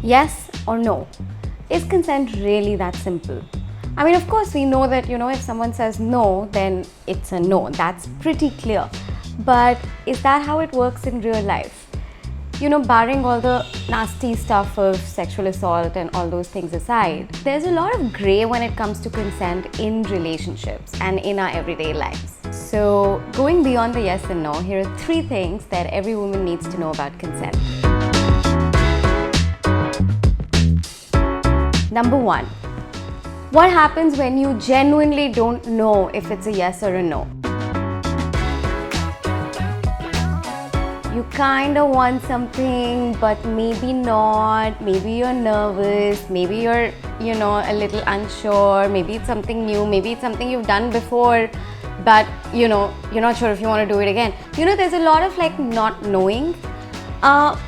Yes or no? Is consent really that simple? I mean, of course, we know that, if someone says no, then it's a no. That's pretty clear. But is that how it works in real life? Barring all the nasty stuff of sexual assault and all those things aside, there's a lot of gray when it comes to consent in relationships and in our everyday lives. So, going beyond the yes and no, here are 3 things that every woman needs to know about consent. Number 1, what happens when you genuinely don't know if it's a yes or a no? You kind of want something, but maybe not. Maybe you're nervous. Maybe you're, a little unsure. Maybe it's something new. Maybe it's something you've done before, but, you're not sure if you want to do it again. There's a lot of not knowing.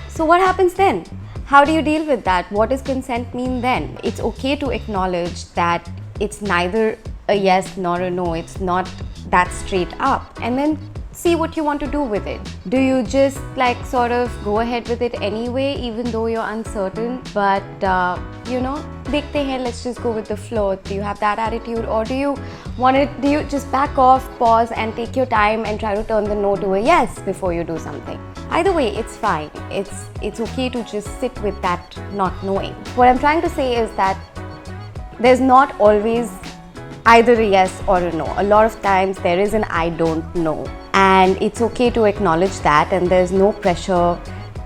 So what happens then? How do you deal with that? What does consent mean then? It's okay to acknowledge that it's neither a yes nor a no. It's not that straight up. And then see what you want to do with it. Do you just sort of go ahead with it anyway, even though you're uncertain? But, dekhte hain, let's just go with the flow. Do you have that attitude? Or do you just back off, pause, and take your time and try to turn the no to a yes before you do something? Either way, it's fine. It's okay to just sit with that not knowing. What I'm trying to say is that there's not always either a yes or a no. A lot of times there is an I don't know. And it's okay to acknowledge that, and there's no pressure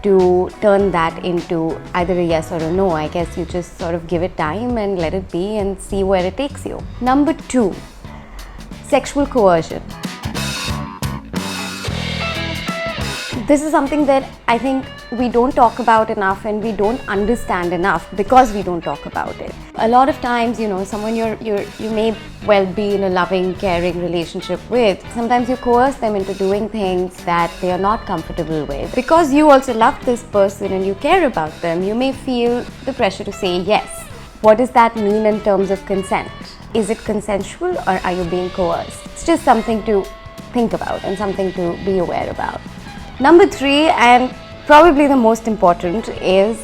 to turn that into either a yes or a no. I guess you just sort of give it time and let it be and see where it takes you. Number 2, sexual coercion. This is something that I think we don't talk about enough, and we don't understand enough because we don't talk about it. A lot of times, someone you may well be in a loving, caring relationship with, sometimes you coerce them into doing things that they are not comfortable with. Because you also love this person and you care about them, you may feel the pressure to say yes. What does that mean in terms of consent? Is it consensual, or are you being coerced? It's just something to think about and something to be aware about. Number 3, and probably the most important, is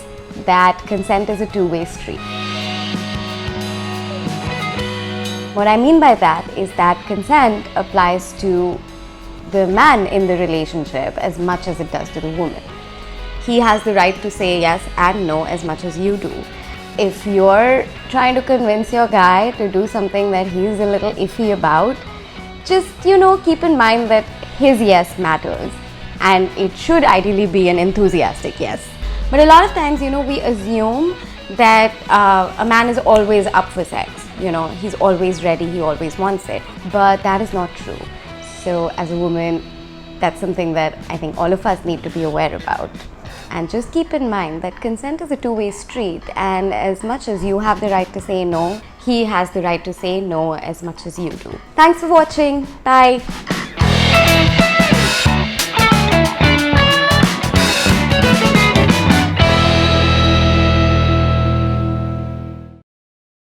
that consent is a two-way street. What I mean by that is that consent applies to the man in the relationship as much as it does to the woman. He has the right to say yes and no as much as you do. If you're trying to convince your guy to do something that he's a little iffy about, just, keep in mind that his yes matters. And it should ideally be an enthusiastic yes. But a lot of times, we assume that a man is always up for sex. He's always ready, he always wants it. But that is not true. So as a woman, that's something that I think all of us need to be aware about. And just keep in mind that consent is a two-way street, and as much as you have the right to say no, he has the right to say no as much as you do. Thanks for watching. Bye.